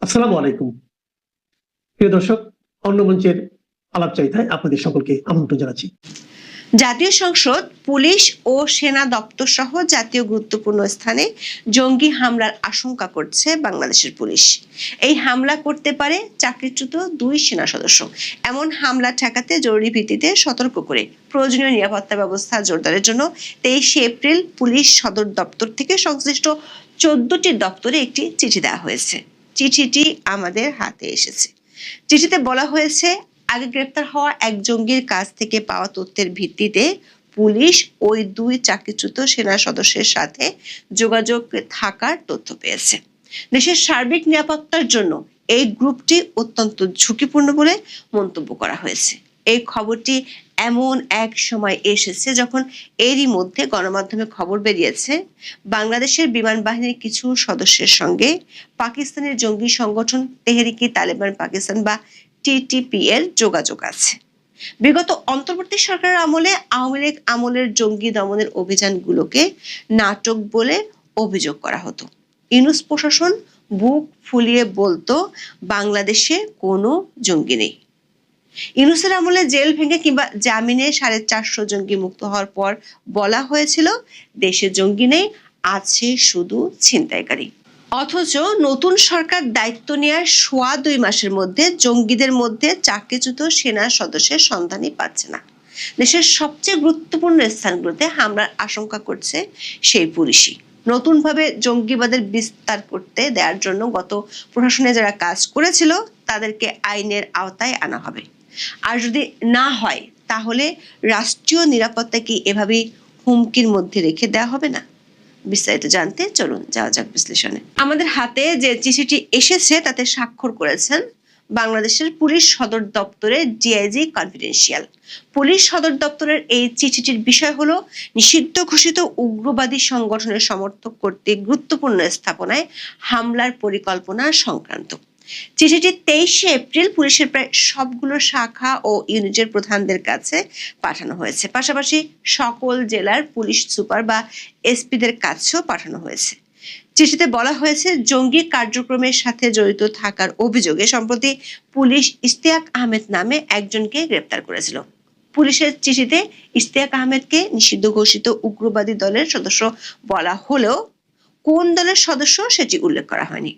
আসসালামু আলাইকুম। প্রিয় দর্শক, অন্য মঞ্চের আলাপচারিতায় আপনাদের সকলকে আমন্ত্রণ জানাচ্ছি। জাতীয় সংসদ, পুলিশ ও সেনা দপ্তর সহ জাতীয় গুরুত্বপূর্ণ স্থানে জঙ্গি হামলার আশঙ্কা করছে বাংলাদেশের পুলিশ। এই হামলা করতে পারে চাকরিচ্যুত 2 সেনা সদস্য। এমন হামলা ঠেকাতে জরুরি ভিত্তিতে সতর্ক করে প্রয়োজনীয় নিরাপত্তা ব্যবস্থা জোরদারের জন্য 23 এপ্রিল পুলিশ সদর দপ্তর থেকে সংশ্লিষ্ট 14টি দপ্তরে একটি চিঠি দেওয়া হয়েছে। চিঠিটি আমাদের হাতে এসেছে। চিঠিতে বলা হয়েছে, আগে গ্রেপ্তার হওয়া এক জঙ্গির কাছ থেকে পাওয়া তথ্যের ভিত্তিতে পুলিশ ওই 2 চাকরিচ্যুত সেনা সদস্যের সাথে যোগাযোগ থাকার তথ্য পেয়েছে। দেশের সার্বিক নিরাপত্তার জন্য এই গ্রুপটি অত্যন্ত ঝুঁকিপূর্ণ বলে মন্তব্য করা হয়েছে। এই খবরটি এমন এক সময় এসেছে যখন এরই মধ্যে গণমাধ্যমে খবর বেরিয়েছে বাংলাদেশের বিমান বাহিনীর কিছু সদস্যের সঙ্গে পাকিস্তানের জঙ্গি সংগঠন তেহরিকি তালেবান পাকিস্তান বা টিটিপি এর যোগাযোগ আছে। বিগত অন্তর্বর্তী সরকারের আমলে আওয়ামী লীগ আমলের জঙ্গি দমনের অভিযানগুলোকে নাটক বলে অভিযোগ করা হতো। ইউনূস প্রশাসন বুক ফুলিয়ে বলতো বাংলাদেশে কোনো জঙ্গি নেই। ইউনূসের আমলে জেল ভেঙে কিংবা জামিনে 450 জঙ্গি মুক্ত হওয়ার পর বলা হয়েছিল দেশে জঙ্গি নেই, আছে শুধু ছিনতাইকারী। অথচ নতুন সরকার দায়িত্ব নেওয়ার 2.5 মাসের মধ্যে জঙ্গিদের মধ্যে চাকরিচ্যুত সেনা সদস্যের সন্ধানই পাচ্ছে না। দেশের সবচেয়ে গুরুত্বপূর্ণ স্থানগুলোতে হামলার আশঙ্কা করছে সেই পুলিশই। নতুনভাবে জঙ্গিবাদের বিস্তার করতে দেওয়ার জন্য গত প্রশাসনে যারা কাজ করেছিল তাদেরকে আইনের আওতায় আনা হবে। আর যদি না হয় তাহলে রাষ্ট্রীয় নিরাপত্তা কি এভাবেই হুমকির মধ্যে রেখে দেওয়া হবে না? বিস্তারিত জানতে চলুন যাওয়া যাক বিশ্লেষণে। আমাদের হাতে যে চিঠিটি এসেছে তাতে স্বাক্ষর করেছেন বাংলাদেশের পুলিশ সদর দপ্তরের ডিআইজি কনফিডেন্সিয়াল। পুলিশ সদর দপ্তরের এই চিঠিটির বিষয় হলো নিষিদ্ধ ঘোষিত উগ্রবাদী সংগঠনের সমর্থক করতে গুরুত্বপূর্ণ স্থাপনায় হামলার পরিকল্পনা সংক্রান্ত। চিঠিটি 23 এপ্রিল পুলিশের প্রায় সবগুলো শাখা ও ইউনিটের প্রধানদের কাছে পাঠানো হয়েছে। পাশাপাশি সকল জেলার পুলিশ সুপার বা এসপিদের কাছেও পাঠানো হয়েছে। চিঠিতে বলা হয়েছে, জঙ্গি কার্যক্রমের সাথে জড়িত থাকার অভিযোগে সম্প্রতি পুলিশ ইশতিয়াক আহমেদ নামে একজনকে গ্রেপ্তার করেছিল। পুলিশের চিঠিতে ইশতিয়াক আহমেদকে নিষিদ্ধ ঘোষিত উগ্রবাদী দলের সদস্য বলা হলেও কোন দলের সদস্য সেটি উল্লেখ করা হয়নি।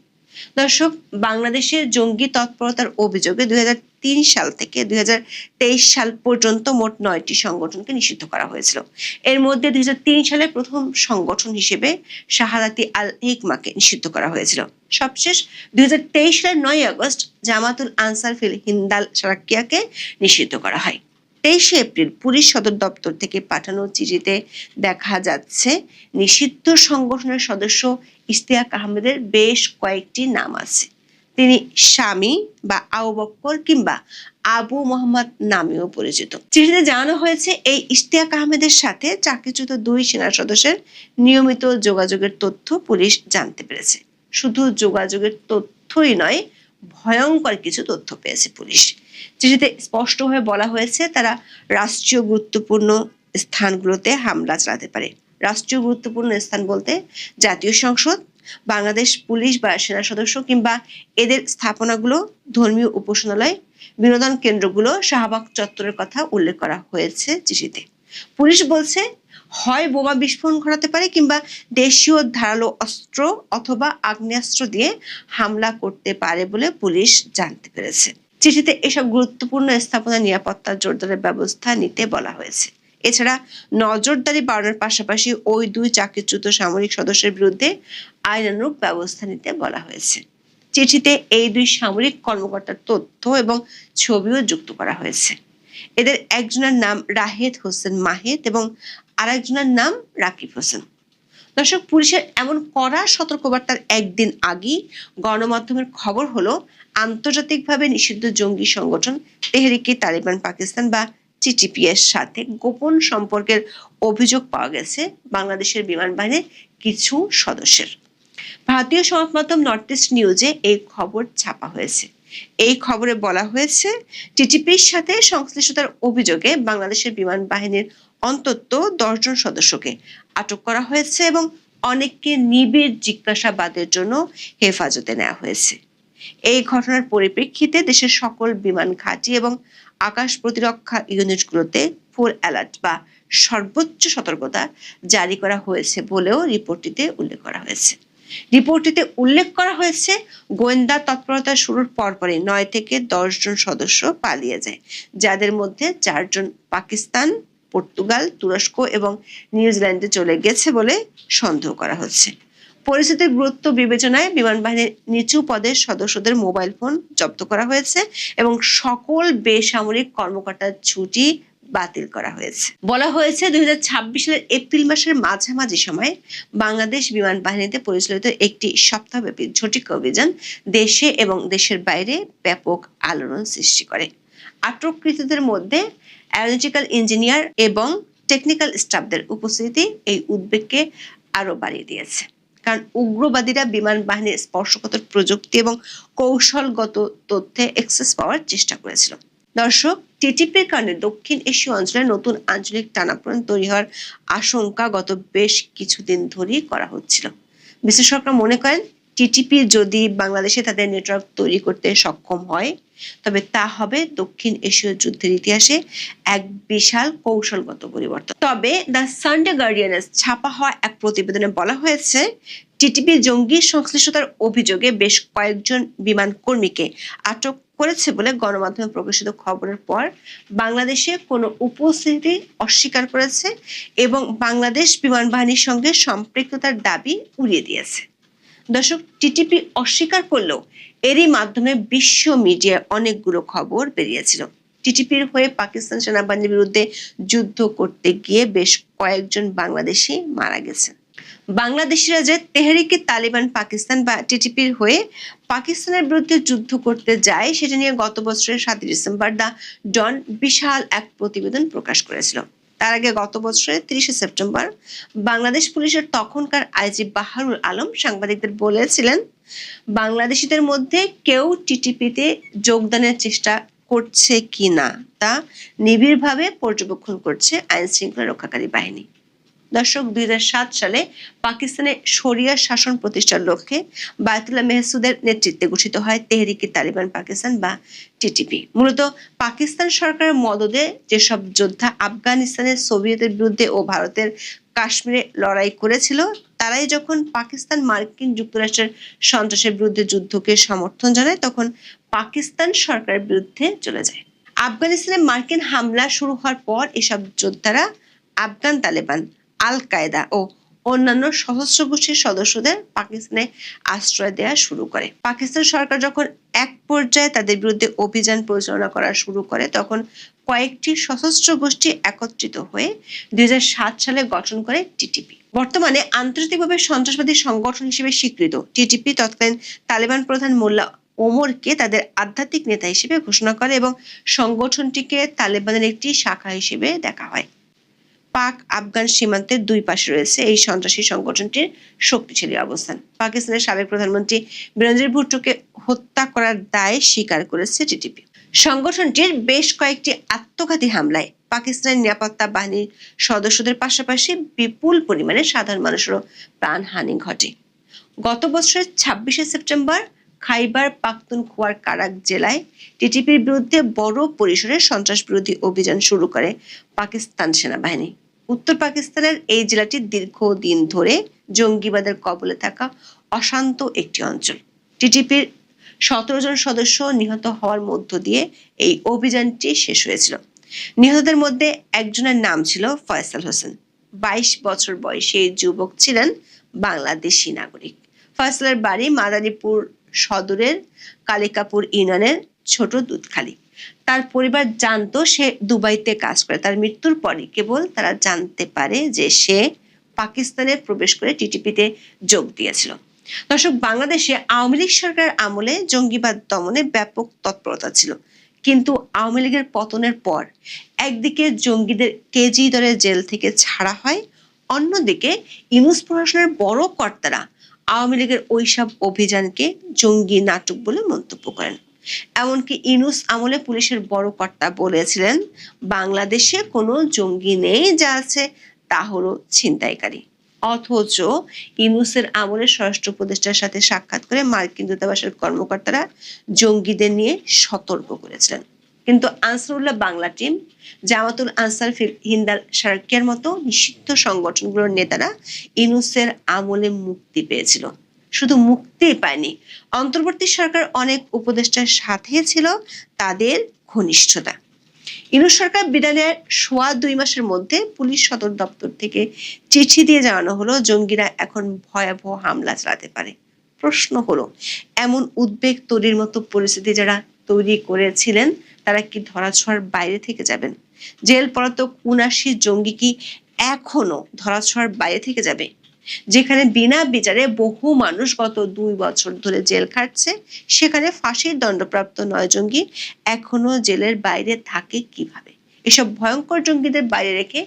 দর্শক, বাংলাদেশের জঙ্গি তৎপরতার অভিযোগে 2003 সাল থেকে 2023 সাল পর্যন্ত মোট 9টি সংগঠনকে নিষিদ্ধ করা হয়েছিল। এর মধ্যে 2003 সালে প্রথম সংগঠন হিসেবে শাহাদাতি আল হিকমাকে নিষিদ্ধ করা হয়েছিল। সবশেষ 2023 সালের 9 আগস্ট জামাতুল আনসার ফিল হিন্দাল সারাকিয়াকে নিষিদ্ধ করা হয়। 23 এপ্রিল পুলিশ সদর দপ্তর থেকে পাঠানো চিঠিতে দেখা যাচ্ছে নিষিদ্ধ সংগঠনের সদস্য ইশতিয়াক আহমেদের বেশ কয়েকটি নাম আছে। তিনি স্বামী বা আবু বক্কর কিংবা আবু মোহাম্মদ নামেও পরিচিত। চিঠিতে জানানো হয়েছে, এই ইশতিয়াক আহমেদের সাথে চাকরিচ্যুত 2 সেনা সদস্যের নিয়মিত যোগাযোগের তথ্য পুলিশ জানতে পেরেছে। শুধু যোগাযোগের তথ্যই নয়, ভয়ঙ্কর কিছু তথ্য পেয়েছে পুলিশ। চিঠিতে স্পষ্টভাবে বলা হয়েছে তারা রাষ্ট্রীয় গুরুত্বপূর্ণ স্থানগুলোতে হামলা চালাতে পারে। রাষ্ট্রীয় গুরুত্বপূর্ণ স্থান বলতে জাতীয় সংসদ, বাংলাদেশ পুলিশ বা সেনা সদস্য কিংবা এদের স্থাপনাগুলো, ধর্মীয় উপাসনালয়, বিনোদন কেন্দ্রগুলো, শাহবাগ চত্বরের কথা উল্লেখ করা হয়েছে চিঠিতে। পুলিশ বলছে হয় বোমা বিস্ফোরণ ঘটাতে পারে কিংবা দেশীয় ধারালো অস্ত্র অথবা আগ্নেয়াস্ত্র দিয়ে হামলা করতে পারে বলে পুলিশ জানতে পেরেছে। চিঠিতে এসব গুরুত্বপূর্ণ স্থাপনা নিরাপত্তা জোরদারের ব্যবস্থা নিতে বলা হয়েছে। এছাড়া নজরদারি বাড়ানোর পাশাপাশি ওই 2 চাকরিচ্যুত সামরিক সদস্যের বিরুদ্ধে আইনানুগ ব্যবস্থা নিতে বলা হয়েছে। চিঠিতে এই 2 সামরিক কর্মকর্তার তথ্য এবং ছবিও যুক্ত করা হয়েছে। এদের একজনের নাম রাহেদ হোসেন মাহিদ এবং আরেকজনের নাম রাকিব হোসেন। দর্শক, পুলিশের এমন কড়া সতর্কবার্তার একদিন আগেই গণমাধ্যমের খবর হলো আন্তর্জাতিকভাবে নিষিদ্ধ জঙ্গি সংগঠন তেহরিকি তালেবান পাকিস্তান বা টিটিপি এর সাথে গোপন সম্পর্কের অভিযোগ পাওয়া গেছে বাংলাদেশের বিমান বাহিনীর কিছু সদস্যের। ভারতীয় সংবাদ মাধ্যম নর্থ ইস্ট নিউজে এই খবর ছাপা হয়েছে। এই খবরে বলা হয়েছে, টিটিপির সাথে সংশ্লিষ্টতার অভিযোগে বাংলাদেশের বিমান বাহিনীর অন্তত 10 জন সদস্যকে আটক করা হয়েছে এবং অনেককে নিবিড় জিজ্ঞাসাবাদের জন্য হেফাজতে নেওয়া হয়েছে। এই ঘটনার পরিপ্রেক্ষিতে দেশের সকল বিমান ঘাঁটি এবং আকাশ প্রতিরক্ষা ইউনিটগুলোতে ফুল অ্যালার্ট বা সর্বোচ্চ সতর্কতা জারি করা হয়েছে বলেও রিপোর্টটিতে উল্লেখ করা হয়েছে। রিপোর্টটিতে উল্লেখ করা হয়েছে, গোয়েন্দা তৎপরতা শুরুর পরপরই 9 থেকে 10 জন সদস্য পালিয়ে যায়, যাদের মধ্যে 4 জন পাকিস্তান, পর্তুগাল, তুরস্ক এবং নিউজিল্যান্ডে চলে গেছে বলে সন্দেহ করা হচ্ছে। পরিস্থিতির গুরুত্ব বিবেচনায় বিমান বাহিনীর নিচু পদের সদস্যদের মোবাইল ফোন জব্দ করা হয়েছে এবং সকল বেসামরিক কর্মকর্তার ছুটি বাতিল করা হয়েছে। বলা হয়েছে 2026 সালের এপ্রিল মাসের মাঝামাঝি সময় বাংলাদেশ বিমান বাহিনীতে পরিচালিত একটি সপ্তাহব্যাপী ঝটিক অভিযান দেশে এবং দেশের বাইরে ব্যাপক আলোড়ন সৃষ্টি করে। আটককৃতদের মধ্যে অ্যারোনটিক্যাল ইঞ্জিনিয়ার এবং টেকনিক্যাল স্টাফদের উপস্থিতি এই উদ্বেগকে আরো বাড়িয়ে দিয়েছে, কারণ উগ্রবাদীরা বিমান বাহিনীর স্পর্শকাতর প্রযুক্তি এবং কৌশলগত তথ্যে অ্যাক্সেস পাওয়ার চেষ্টা করেছিল। দর্শক, টিটিপির কারণে দক্ষিণ এশীয় অঞ্চলে নতুন আঞ্চলিক টানাপোড়েন তৈরি হওয়ার আশঙ্কা গত বেশ কিছুদিন ধরেই করা হচ্ছিল। বিশ্লেষকরা মনে করেন, টিটিপি যদি বাংলাদেশে তাদের নেটওয়ার্ক তৈরি করতে সক্ষম হয়, তবে তা হবে দক্ষিণ এশীয় যুদ্ধের ইতিহাসে এক বিশাল কৌশলগত পরিবর্তন। তবে দ্য সানডে গার্ডিয়ানে ছাপা হওয়া এক প্রতিবেদনে বলা হয়েছে, টিটিপি জঙ্গি সংশ্লিষ্টতার অভিযোগে বেশ কয়েকজন বিমান কর্মীকে আটক করেছে বলে গণমাধ্যমে প্রকাশিত খবরের পর বাংলাদেশে কোনো উপস্থিতি অস্বীকার করেছে এবং বাংলাদেশ বিমান বাহিনীর সঙ্গে সম্পৃক্ততার দাবি উড়িয়ে দিয়েছে। দর্শক, টিটিপি অস্বীকার করলেও এরই মাধ্যমে বিশ্ব মিডিয়ায় অনেকগুলো খবর বেরিয়েছিল। টিটিপির হয়ে পাকিস্তান সেনাবাহিনীর বিরুদ্ধে যুদ্ধ করতে গিয়ে বেশ কয়েকজন বাংলাদেশি মারা গেছে। বাংলাদেশিরা যে তেহরিকে তালিবান পাকিস্তান বা টিটিপির হয়ে পাকিস্তানের বিরুদ্ধে যুদ্ধ করতে যায়, সেটা নিয়ে গত বছরের 7 ডিসেম্বর দ্য ডন বিশাল এক প্রতিবেদন প্রকাশ করেছিল। তার আগে গত বছরের 30 সেপ্টেম্বর বাংলাদেশ পুলিশের তখনকার আইজি বাহারুল আলম সাংবাদিকদের বলেছিলেন, বাংলাদেশিদের মধ্যে কেউ টিটিপিতে যোগদানের চেষ্টা করছে কিনা তা নিবিড়ভাবে পর্যবেক্ষণ করছে আইন শৃঙ্খলা রক্ষাকারী বাহিনী। দর্শক, 2007 সালে পাকিস্তানে শরিয়া শাসন প্রতিষ্ঠার লক্ষ্যে বায়তুল্লাহ মেহসুদের নেতৃত্বে গঠিত হয় তেহরিকে তালিবান পাকিস্তান বা টিটিপি। মূলত পাকিস্তান সরকারের মদদে যেসব যোদ্ধা আফগানিস্তানের সোভিয়েতের বিরুদ্ধে ও ভারতের কাশ্মীরে লড়াই করেছিল, তারাই যখন পাকিস্তান মার্কিন যুক্তরাষ্ট্রের সন্ত্রাসের বিরুদ্ধে যুদ্ধকে সমর্থন জানায়, তখন পাকিস্তান সরকারের বিরুদ্ধে চলে যায়। আফগানিস্তানে মার্কিন হামলা শুরু হওয়ার পর এসব যোদ্ধারা আফগান তালেবান, আল কায়দা ও অন্যান্য সশস্ত্র গোষ্ঠীর সদস্যদের পাকিস্তানে আশ্রয় দেওয়া শুরু করে। পাকিস্তান সরকার যখন এক পর্যায়ে তাদের বিরুদ্ধে অভিযান পরিচালনা করা শুরু করে, তখন কয়েকটি সশস্ত্র গোষ্ঠী একত্রিত হয়ে 2007 সালে গঠন করে টিটিপি। বর্তমানে আন্তর্জাতিকভাবে সন্ত্রাসবাদী সংগঠন হিসেবে স্বীকৃত টিটিপি তৎকালীন তালেবান প্রধান মোল্লা ওমরকে তাদের আধ্যাত্মিক নেতা হিসেবে ঘোষণা করে এবং সংগঠনটিকে তালেবানের একটি শাখা হিসেবে দেখা হয়। পাক আফগান সীমান্তের দুই পাশে রয়েছে এই সন্ত্রাসী সংগঠনটির শক্তিশালী অবস্থান। পাকিস্তানের সাবেক প্রধানমন্ত্রী বেনজির ভুট্টোকে হত্যা করার দায় স্বীকার করেছে টিটিপি। সংগঠনটির বেশ কয়েকটি আত্মঘাতী হামলায় পাকিস্তানের নিরাপত্তা বাহিনীর সদস্যদের পাশাপাশি বিপুল পরিমাণে সাধারণ মানুষেরও প্রাণহানি ঘটে। গত বছরের 26 সেপ্টেম্বর খাইবার পাখতুনখোয়ার কারাক জেলায় টিটিপির বিরুদ্ধে বড় পরিসরে সন্ত্রাস বিরোধী অভিযান শুরু করে পাকিস্তান সেনাবাহিনী। উত্তর পাকিস্তানের এই জেলাটি দীর্ঘদিন ধরে জঙ্গিবাদের কবলে থাকা অশান্ত একটি অঞ্চল। টিটিপির 17 জন সদস্য নিহত হওয়ার মধ্য দিয়ে এই অভিযানটি শেষ হয়েছিল। নিহতদের মধ্যে একজনের নাম ছিল ফয়সাল হোসেন। 22 বছর বয়সী এই যুবক ছিলেন বাংলাদেশি নাগরিক। ফয়সালের বাড়ি মাদারীপুর সদরের কালিকাপুর ইউনিয়নের ছোট দুধখালি। তার পরিবার জানতো সে দুবাইতে কাজ করে। তার মৃত্যুর পরই কেবল তারা জানতে পারে যে সে পাকিস্তানে প্রবেশ করে টিটিপিতে যোগ দিয়েছিল। দর্শক, বাংলাদেশে আওয়ামী লীগ সরকারের আমলে জঙ্গিবাদ দমনে ব্যাপক তৎপরতা ছিল, কিন্তু আওয়ামী লীগের পতনের পর একদিকে জঙ্গিদের কেজি দরে জেল থেকে ছাড়া হয়, অন্যদিকে ইউনূস প্রশাসনের বড় কর্তারা আওয়ামী লীগের ওইসব অভিযানকে জঙ্গি নাটক বলে মন্তব্য করেন। এমনকি ইউনূস আমলে পুলিশের বড় কর্তা বলেছিলেন, বাংলাদেশে কোনো জঙ্গি নেই, যা আছে তা হলো ছিনতাইকারী। অথচ ইউনূসের আমলে স্বরাষ্ট্র উপদেষ্টার সাথে সাক্ষাৎ করে মার্কিন দূতাবাসের কর্মকর্তারা জঙ্গিদের নিয়ে সতর্ক করেছিলেন। কিন্তু আনসারুল্লাহ বাংলা টিম, জামাতুল আনসার হিন্দাল সার্কিয়ার মতো নিষিদ্ধ সংগঠনগুলোর নেতারা ইউনূসের আমলে মুক্তি পেয়েছিল। শুধু মুক্তিই পায়নি, অন্তর্বর্তী সরকার অনেক উপদেষ্টার সাথে ছিল তাদের ঘনিষ্ঠতা। ইউনূস সরকার বিদায়ের সোয়া 2 মাসের মধ্যে পুলিশ সদর দপ্তর থেকে চিঠি দিয়ে জানানো হলো জঙ্গিরা এখন ভয়াবহ হামলা চালাতে পারে। প্রশ্ন হলো, এমন উদ্বেগ তৈরির মতো পরিস্থিতি যারা তৈরি করেছিলেন তারা কি ধরাছোঁয়ার বাইরে থেকে যাবেন? জেল পলাতক ৭৯ জঙ্গি কি এখনো ধরাছোঁয়ার বাইরে থেকে যাবে? যেখানে বিনা বিচারে বহু মানুষ গত 2 বছর ধরে জেল খাটছে, সেখানে ফাঁসির দণ্ডপ্রাপ্ত 9 জঙ্গি এখনো জেলের বাইরে থাকে কিভাবে? এসব ভয়ঙ্কর জঙ্গিদের বাইরে রেখে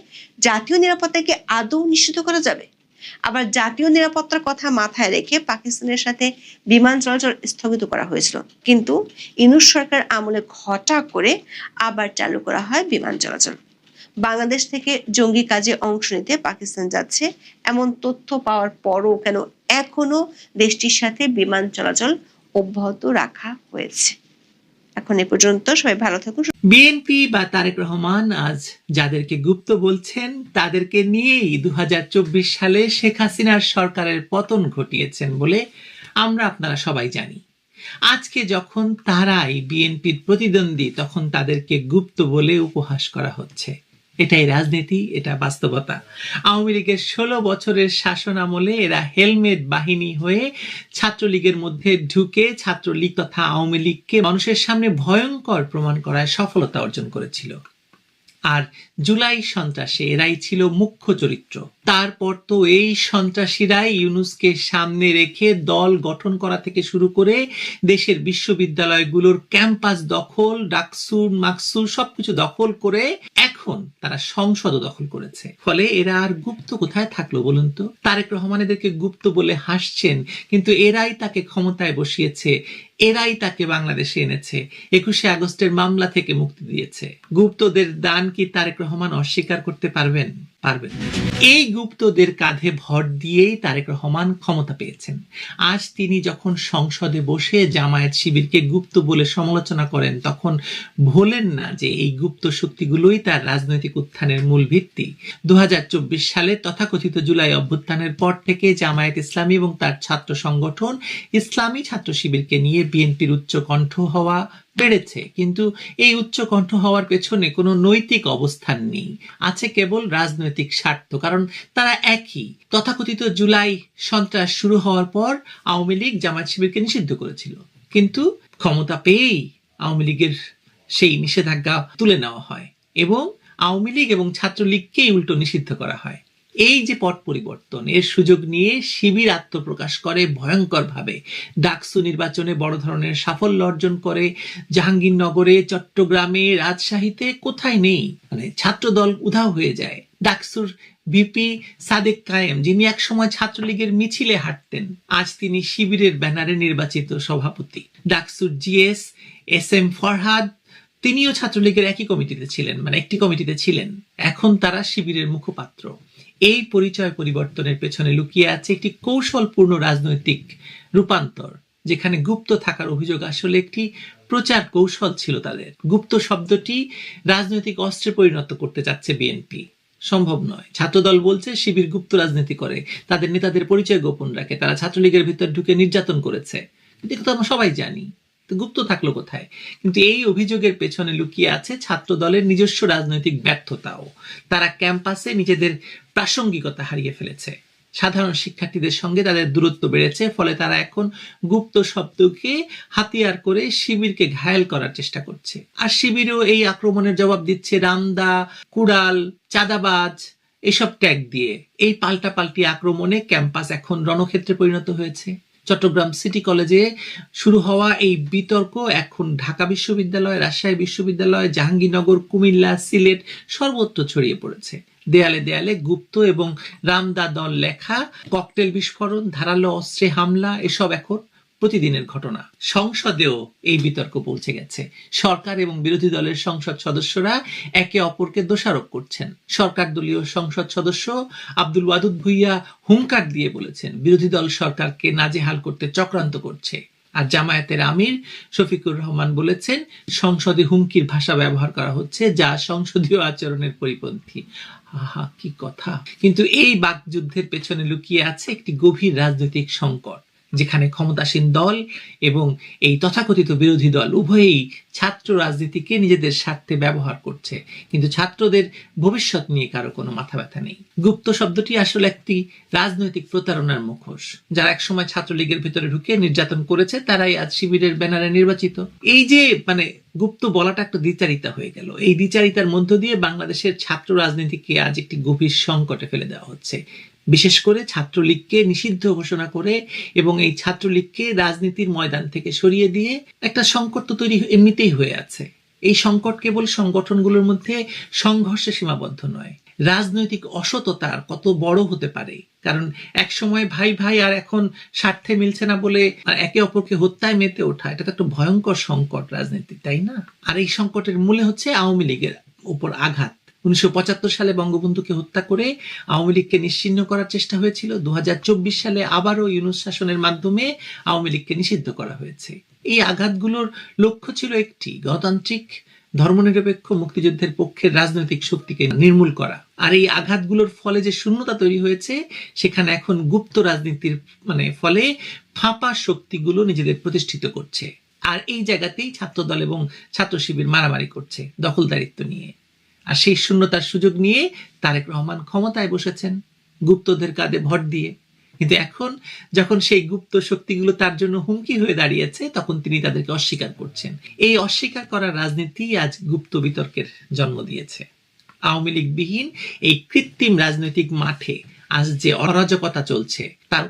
জাতীয় নিরাপত্তাকে আদৌ নিশ্চিত করা যাবে? আবার জাতীয় নিরাপত্তার কথা মাথায় রেখে পাকিস্তানের সাথে বিমান চলাচল স্থগিত করা হয়েছিল, কিন্তু ইউনূস সরকার আমলে হঠাৎ করে আবার চালু করা হয় বিমান চলাচল। বাংলাদেশ থেকে জঙ্গি কাজে অংশ নিতে পাকিস্তান যাচ্ছে এমন তথ্য পাওয়ার পরও কেন এখনো দেশটির সাথে বিমান চলাচল অব্যাহত রাখা হয়েছে? এখন এ পর্যন্ত, সবাই ভালো থাকুন। বিএনপি বা তারেক রহমান আজ যাদেরকে গুপ্ত বলছেন তাদেরকে নিয়েই 2024 সালে শেখ হাসিনার সরকারের পতন ঘটিয়েছেন বলে আমরা আপনারা সবাই জানি। আজকে যখন তারাই বিএনপির প্রতিদ্বন্দ্বী, তখন তাদেরকে গুপ্ত বলে উপহাস করা হচ্ছে। এটাই রাজনীতি, এটা বাস্তবতা। আওয়ামী লীগের 16 বছরের শাসন আমলে এরা হেলমেট বাহিনী হয়ে ছাত্রলীগের মধ্যে ঢুকে ছাত্রলীগ তথা আওয়ামী লীগকে মানুষের সামনে ভয়ঙ্কর প্রমাণ করায় সফলতা অর্জন করেছিল। আর জুলাই সন্ত্রাসে এরাই ছিল মুখ্য চরিত্র। তারপর তো এই সন্ত্রাসীরাই ইউনূসকে সামনে রেখে দল গঠন করা থেকে শুরু করে দেশের বিশ্ববিদ্যালয়গুলোর ক্যাম্পাস দখল, ডাকসুর মাকসুর সবকিছু দখল করে এখন তারা সংসদও দখল করেছে। ফলে এরা আর গুপ্ত কোথায় থাকলো বলুন তো? তারেক রহমান এদেরকে গুপ্ত বলে হাসছেন, কিন্তু এরাই তাকে ক্ষমতায় বসিয়েছে, এরাই তাকে বাংলাদেশে এনেছে, 21শে আগস্টের মামলা থেকে মুক্তি দিয়েছে। গুপ্তদের দান কি তারেক রহমান অস্বীকার করতে পারবেন? পারবেন। এই গুপ্তদের কাঁধে ভর দিয়েই তারেক রহমান ক্ষমতা পেয়েছেন। আজ তিনি যখন সংসদে বসে জামায়াত শিবিরকে গুপ্ত বলে সমালোচনা করেন, তখন ভোলেন না যে এই গুপ্ত শক্তিগুলোই তার রাজনৈতিক উত্থানের মূল ভিত্তি। 2024 সালে তথাকথিত জুলাই অভ্যুত্থানের পর থেকে জামায়াত ইসলামী এবং তার ছাত্র সংগঠন ইসলামী ছাত্র শিবিরকে নিয়ে বিএনপির উচ্চ কণ্ঠ হওয়া বেড়েছে, কিন্তু এই উচ্চ কণ্ঠ হওয়ার পেছনে কোনো নৈতিক অবস্থান নেই, আছে কেবল রাজনৈতিক স্বার্থ। কারণ তারা একই। তথাকথিত জুলাই সন্ত্রাস শুরু হওয়ার পর আওয়ামী লীগ জামায়াত শিবিরকে নিষিদ্ধ করেছিল, কিন্তু ক্ষমতা পেয়েই আওয়ামী লীগের সেই নিষেধাজ্ঞা তুলে নেওয়া হয় এবং আওয়ামী লীগ এবং ছাত্রলীগকেই উল্টো নিষিদ্ধ করা হয়। এই যে পট পরিবর্তন, এর সুযোগ নিয়ে শিবির আত্মপ্রকাশ করে ভয়ঙ্কর ভাবে, ডাকসু নির্বাচনে বড় ধরনের সাফল্য অর্জন করে, জাহাঙ্গীরনগরে, চট্টগ্রামে, রাজশাহীতে কোথায় নেই, মানে ছাত্র দল উধাও হয়ে যায়। ডাকসুর ভিপি সাদেক কায়েম, যিনি একসময় ছাত্রলীগের মিছিলে হাঁটতেন, আজ তিনি শিবিরের ব্যানারে নির্বাচিত সভাপতি। ডাকসুর জিএস এস এম ফরহাদ, তিনিও ছাত্রলীগের একই কমিটিতে ছিলেন, মানে একটি কমিটিতে ছিলেন, এখন তারা শিবিরের মুখপাত্র। এই পরিচয় পরিবর্তনের পেছনে লুকিয়ে আছে একটি কৌশলপূর্ণ রাজনৈতিক রূপান্তর, যেখানে গুপ্ত থাকার অভিযোগ আসলে একটি প্রচার কৌশল ছিল তাদের। গুপ্ত শব্দটি রাজনৈতিক অস্ত্রে পরিণত করতে চাচ্ছে বিএনপি। সম্ভব নয়। ছাত্রদল বলছে শিবির গুপ্ত রাজনীতি করে, তাদের নেতাদের পরিচয় গোপন রাখে, তারা ছাত্রলীগের ভিতর ঢুকে নির্যাতন করেছে, কিন্তু আমরা সবাই জানি। গুপ্ত থাকলো কোথায়? কিন্তু এই অভিযোগের পেছনে লুকিয়ে আছে ছাত্র দলের নিজস্ব রাজনৈতিক ব্যর্থতাও। তারা ক্যাম্পাসে নিজেদের প্রাসঙ্গিকতা হারিয়ে ফেলেছে, সাধারণ শিক্ষার্থীদের সঙ্গে তাদের দূরত্ব বেড়েছে, ফলে তারা এখন গুপ্ত শব্দকে হাতিয়ার করে শিবিরকে ঘায়েল করার চেষ্টা করছে। আর শিবিরও এই আক্রমণের জবাব দিচ্ছে রামদা, কুড়াল, চাঁদাবাজ এসব ট্যাগ দিয়ে। এই পাল্টাপাল্টি আক্রমণে ক্যাম্পাস এখন রণক্ষেত্রে পরিণত হয়েছে। চট্টগ্রাম সিটি কলেজে শুরু হওয়া এই বিতর্ক এখন ঢাকা বিশ্ববিদ্যালয়, রাজশাহী বিশ্ববিদ্যালয়, জাহাঙ্গীরনগর, কুমিল্লা, সিলেট সর্বত্র ছড়িয়ে পড়েছে। দেয়ালে দেয়ালে গুপ্ত এবং রামদা দল লেখা, ককটেল বিস্ফোরণ, ধারালো অস্ত্রে হামলা, এসব এখন প্রতিদিনের ঘটনা। সংসদেও এই বিতর্ক পৌঁছে গেছে। সরকার এবং বিরোধী দলের সংসদ সদস্যরা একে অপরকে দোষারোপ করছেন। সরকার দলীয় সংসদ সদস্য আব্দুল ওয়াদুদ ভুইয়া হুঙ্কার দিয়ে বলেছেন বিরোধী দল সরকারকে নাজেহাল করতে চক্রান্ত করছে। আর জামায়াতের আমির শফিকুর রহমান বলেছেন সংসদে হুমকির ভাষা ব্যবহার করা হচ্ছে, যা সংসদীয় আচরণের পরিপন্থী। আহা, কি কথা! কিন্তু এই বাকযুদ্ধের পেছনে লুকিয়ে আছে একটি গভীর রাজনৈতিক সংকট, যেখানে ক্ষমতাসীন দল এবং এই তথাকথিত বিরোধী দল উভয়েই ছাত্র রাজনীতিকে নিজেদের স্বার্থে ব্যবহার করছে, কিন্তু ছাত্রদের ভবিষ্যৎ নিয়ে কারো কোনো মাথা ব্যথা নেই। গুপ্ত শব্দটি আসলে একটি রাজনৈতিক প্রতারণার মুখোশ। যারা একসময় ছাত্রলীগের ভেতরে ঢুকে নির্যাতন করেছে তারাই আজ শিবিরের ব্যানারে নির্বাচিত। এই যে গুপ্ত বলাটা একটা দ্বিচারিতা হয়ে গেল। এই দ্বিচারিতার মধ্য দিয়ে বাংলাদেশের ছাত্র রাজনীতিকে আজ একটি গভীর সংকটে ফেলে দেওয়া হচ্ছে। বিশেষ করে ছাত্রলীগকে নিষিদ্ধ ঘোষণা করে এবং এই ছাত্রলীগকে রাজনীতির ময়দান থেকে সরিয়ে দিয়ে একটা সংকট তো তৈরি এমনিতেই হয়ে আছে। এই সংকট কেবল সংগঠনগুলোর মধ্যে সংঘর্ষে সীমাবদ্ধ নয়, রাজনৈতিক অসততা কত বড় হতে পারে। কারণ এক সময় ভাই ভাই আর এখন স্বার্থে মিলছে না বলে একে অপরকে হত্যায় মেতে ওঠা, এটা তো একটা ভয়ঙ্কর সংকট রাজনীতি, তাই না? আর এই সংকটের মূলে হচ্ছে আওয়ামী লীগের উপর আঘাত। 1975 সালে বঙ্গবন্ধুকে হত্যা করে আওয়ামী লীগকে নিশ্চিহ্ন করার চেষ্টা হয়েছিল। 2024 সালে আবারও ইউনূস শাসনের মাধ্যমে আওয়ামী লীগকে নিষিদ্ধ করা হয়েছে। এই আঘাতগুলোর লক্ষ্য ছিল একটি, গণতান্ত্রিক ধর্মনিরপেক্ষ মুক্তিযুদ্ধের পক্ষের রাজনৈতিক শক্তিকে নির্মূল করা। আর এই আঘাতগুলোর ফলে যে শূন্যতা তৈরি হয়েছে, সেখানে এখন গুপ্ত রাজনীতির ফলে ফাঁপা শক্তিগুলো নিজেদের প্রতিষ্ঠিত করছে। আর এই জায়গাতেই ছাত্রদল এবং ছাত্র শিবির মারামারি করছে দখলদারিত্ব নিয়ে। আর সেই শূন্যতার সুযোগ নিয়ে তারেক রহমান ক্ষমতায় বসেছেন গুপ্তদের কাঁধে ভর দিয়ে। কিন্তু এখন যখন সেই গুপ্ত শক্তিগুলো তার জন্য হুমকি হয়ে দাঁড়িয়েছে, তখন তিনি তাদেরকে অস্বীকার করছেন। এই অস্বীকার করার রাজনীতি আজ গুপ্ত বিতর্কের জন্ম দিয়েছে। আওয়ামী লীগ বিহীন এই কৃত্রিম রাজনৈতিক মাঠে আজ যে অরাজকতা চলছে, তার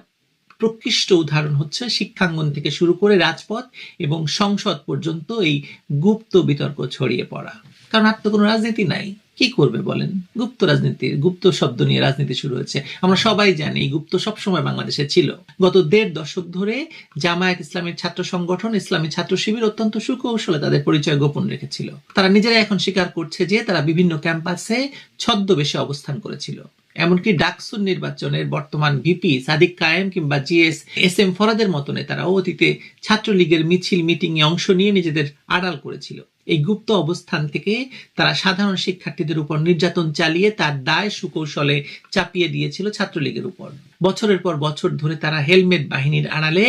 প্রকৃষ্ট উদাহরণ হচ্ছে শিক্ষাঙ্গন থেকে শুরু করে রাজপথ এবং সংসদ পর্যন্ত এই গুপ্ত বিতর্ক ছড়িয়ে পড়া। কারণ আর তো কোনো রাজনীতি নাই, কি করবে বলেন? গুপ্ত রাজনীতি, গুপ্ত শব্দ নিয়ে রাজনীতি শুরু হয়েছে। আমরা সবাই জানি এই গুপ্ত সবসময় বাংলাদেশে ছিল। গত 1.5 দশক ধরে জামায়াত ইসলামের ছাত্র সংগঠন, ইসলামী ছাত্র শিবির অত্যন্ত সুকৌশলে তাদের পরিচয় গোপন রেখেছিল। তারা নিজেরাই এখন স্বীকার করছে যে তারা বিভিন্ন ক্যাম্পাসে ছদ্মবেশে অবস্থান করেছিল। এমনকি ডাকসুর নির্বাচনের বর্তমান ভিপি সাদিক কায়েম কিংবা জিএস এস এম ফরাদের মতো নেতারাও অতীতে ছাত্রলীগের মিছিল মিটিং এ অংশ নিয়ে নিজেদের আড়াল করেছিল। এই গুপ্ত অবস্থান থেকে তারা সাধারণ শিক্ষার্থীদের উপর নির্যাতন চালিয়ে তার দায় সুকৌশলে চাপিয়ে দিয়েছিল ছাত্রলীগের উপর। বছরের পর বছর ধরে তারা হেলমেট বাহিনীর আড়ালে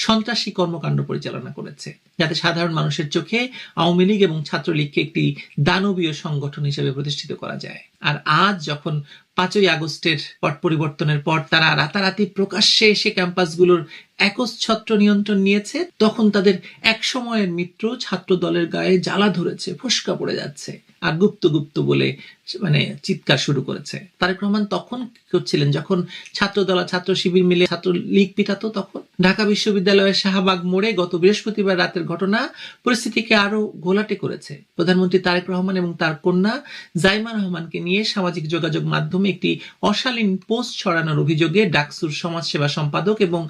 সন্ত্রাসী কর্মকাণ্ড পরিচালনা করেছে, যাতে সাধারণ মানুষের চোখে আওয়ামী লীগ এবং ছাত্রলীগকে একটি দানবীয় সংগঠন হিসেবে প্রতিষ্ঠিত করা যায়। আর আজ যখন 5ই আগস্টের পট পরিবর্তনের পর তারা রাতারাতি প্রকাশ্যে এসে ক্যাম্পাসগুলোর একচ্ছত্র নিয়ন্ত্রণ নিয়েছে, তখন তাদের এক সময়ের মিত্র ছাত্র দলের গায়ে জ্বালা ধরেছে, ফোস্কা পড়ে যাচ্ছে আর গুপ্ত গুপ্ত বলে চিৎকার শুরু করেছে। তারেক রহমান তখন করছিলেন যখন ছাত্রদল ছাত্র শিবির মিলে ছাত্র লীগ পিটাতো। তখন ঢাকা বিশ্ববিদ্যালয়ের শাহবাগ মোড়ে গত বৃহস্পতিবার রাতের ঘটনা পরিস্থিতিকে আরো ঘোলাটে করেছে। প্রধানমন্ত্রী তারেক রহমান এবং তার কন্যা জাইমা রহমানকে নিয়ে সামাজিক যোগাযোগ মাধ্যমে একটি অশালীন পোস্ট ছড়ানোর অভিযোগে ডাকসুর সমাজসেবা সম্পাদক এবং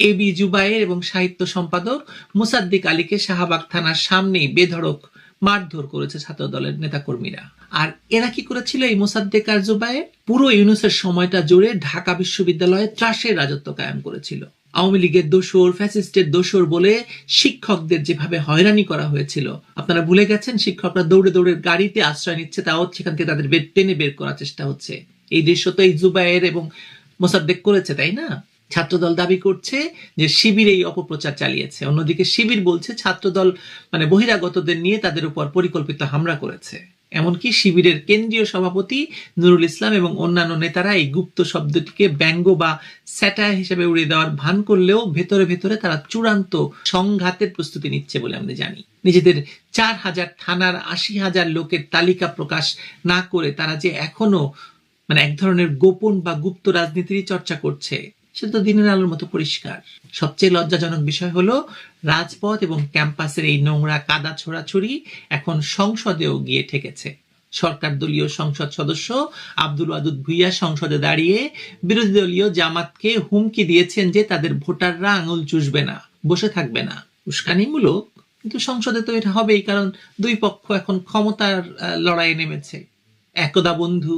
এবি জুবায়ের এবং সাহিত্য সম্পাদক মুসাদ্দিক আলীকে শাহবাগ থানার সামনেই বেধড়ক মারধর করেছে ছাত্র দলের নেতাকর্মীরা। আর এরা কি করেছিল? এই মোসাদ্দেক আর জুবায়ের পুরো ইউনূসের সময়টা জুড়ে ঢাকা বিশ্ববিদ্যালয়ে ত্রাসের রাজত্ব কায়েম করেছিল। আওয়ামী লীগের দোসর, ফ্যাসিস্টের দোসর বলে শিক্ষকদের যেভাবে হয়রানি করা হয়েছিল, আপনারা ভুলে গেছেন? শিক্ষকরা দৌড়ে দৌড়ে গাড়িতে আশ্রয় নিচ্ছে, তাও সেখান থেকে তাদের টেনে বের করার চেষ্টা হচ্ছে। এই দৃশ্য তো এই জুবায়ের এবং মোসাদ্দেক করেছে, তাই না? ছাত্রদল দাবি করছে যে শিবির এই অপপ্রচার চালিয়েছে, অন্যদিকে শিবির বলছে ছাত্রদল বহিরাগতদের নিয়ে তাদের উপর পরিকল্পিত হামলা করেছে। এমনকি শিবিরের কেন্দ্রীয় সভাপতি নুরুল ইসলাম এবং অন্যান্য নেতারা এই গুপ্ত শব্দটিকে ব্যঙ্গ বা স্যাটায়ার হিসেবে উড়িয়ে দেওয়ার ভান করলেও ভেতরে ভেতরে তারা চূড়ান্ত সংঘাতের প্রস্তুতি নিচ্ছে বলে আমরা জানি। নিজেদের 4,000 থানার 80,000 লোকের তালিকা প্রকাশ না করে তারা যে এখনো এক ধরনের গোপন বা গুপ্ত রাজনীতির চর্চা করছে, সেটা তো দিনের আলোর মতো পরিষ্কার। সবচেয়ে লজ্জাজনক বিষয় হলো রাজপথ এবং ক্যাম্পাসের এই নোংরা কাদা ছোড়াছুড়ি এখন সংসদেও গিয়ে ঠেকেছে। সরকার দলীয় সংসদ সদস্য আব্দুল ওয়াদুদ ভুইয়া সংসদে দাঁড়িয়ে বিরোধী দলীয় জামাতকে হুমকি দিয়েছেন যে তাদের ভোটাররা আঙুল চুষবে না, বসে থাকবে না। উস্কানিমূলক, কিন্তু সংসদে তো এটা হবেই, কারণ দুই পক্ষ এখন ক্ষমতার লড়াইয়ে নেমেছে। একদা বন্ধু,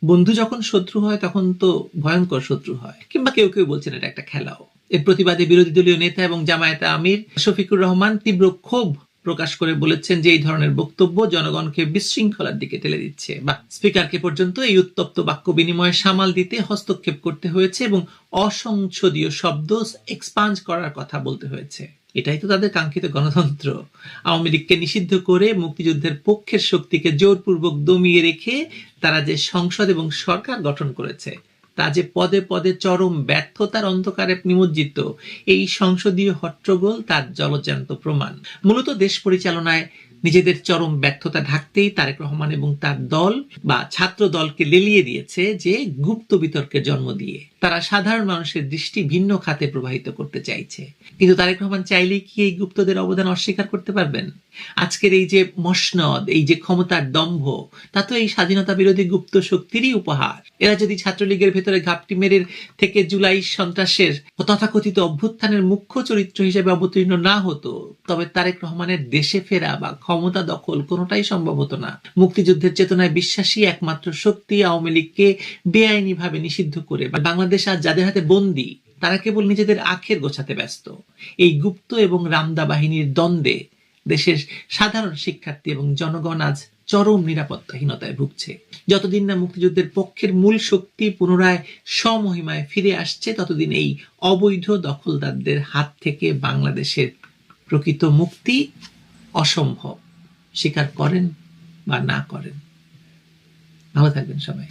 বন্ধু যখন শত্রু হয় তখন তো ভয়ঙ্কর শত্রু হয়। কিংবা কেউ কেউ বলছেন এটা একটা খেলাও। এর প্রতিবাদে বিরোধী দলীয় নেতা এবং জামায়াতে আমির শফিকুর রহমান তীব্র ক্ষোভ প্রকাশ করে বলেছেন যে এই ধরনের বক্তব্য জনগণকে বিশৃঙ্খলার দিকে ঠেলে দিচ্ছে। বা স্পিকারকে পর্যন্ত এই উত্তপ্ত বাক্য বিনিময়ে সামাল দিতে হস্তক্ষেপ করতে হয়েছে এবং অসংসদীয় শব্দ এক্সপাঞ্জ করার কথা বলতে হয়েছে। এটাই তো তাদের কাঙ্ক্ষিত গণতন্ত্র। আওয়ামী লীগকে নিষিদ্ধ করে মুক্তিযুদ্ধের পক্ষের শক্তিকে জোরপূর্বক দমিয়ে রেখে তারা যে সংসদ এবং সরকার গঠন করেছে তা যে পদে পদে চরম ব্যর্থতার অন্ধকারে নিমজ্জিত, এই সংসদীয় হট্টগোল তার জলজ্যান্ত প্রমাণ। মূলত দেশ পরিচালনায় নিজেদের চরম ব্যর্থতা ঢাকতেই তারেক রহমান এবং তার দল বা ছাত্র দলকে লেলিয়ে দিয়েছে যে গুপ্ত বিতর্কের জন্ম দিয়ে তারা সাধারণ মানুষের দৃষ্টি ভিন্ন খাতে প্রবাহিত করতে চাইছে। কিন্তু তারেক রহমান চাইলেই কি এই গুপ্তদের অবদান অস্বীকার করতে পারবেন? আজকের এই যে মসনদ, এই যে ক্ষমতার দম্ভ, তা তো এই স্বাধীনতা বিরোধী গুপ্ত শক্তিরই উপহার। এরা যদি ছাত্রলীগের ভেতরে ঘাপটি মেরে থেকে জুলাই সন্ত্রাসের তথাকথিত অভ্যুত্থানের মুখ্য চরিত্র হিসেবে অবতীর্ণ না হতো, তবে তারেক রহমানের দেশে ফেরা বা ক্ষমতা দখল কোনোটাই সম্ভব হতো না। মুক্তিযুদ্ধের চেতনায় বিশ্বাসী একমাত্র শক্তি আওয়ামী লীগকে বেআইনি ভাবে নিষিদ্ধ করে বাংলাদেশ আজ যাদের হাতে বন্দী, তারা কেবল নিজেদের আখের গোছাতে ব্যস্ত। এই গুপ্ত এবং রামদা বাহিনীর দ্বন্দ্বে দেশের সাধারণ শিক্ষার্থী এবং জনগণ আজ চরম নিরাপত্তাহীনতায় ভুগছে। যতদিন না মুক্তিযুদ্ধের পক্ষের মূল শক্তি পুনরায় স্বমহিমায় ফিরে আসছে, ততদিন এই অবৈধ দখলদারদের হাত থেকে বাংলাদেশের প্রকৃত মুক্তি অসম্ভব, স্বীকার করেন বা না করেন। ভালো থাকবেন সবাই।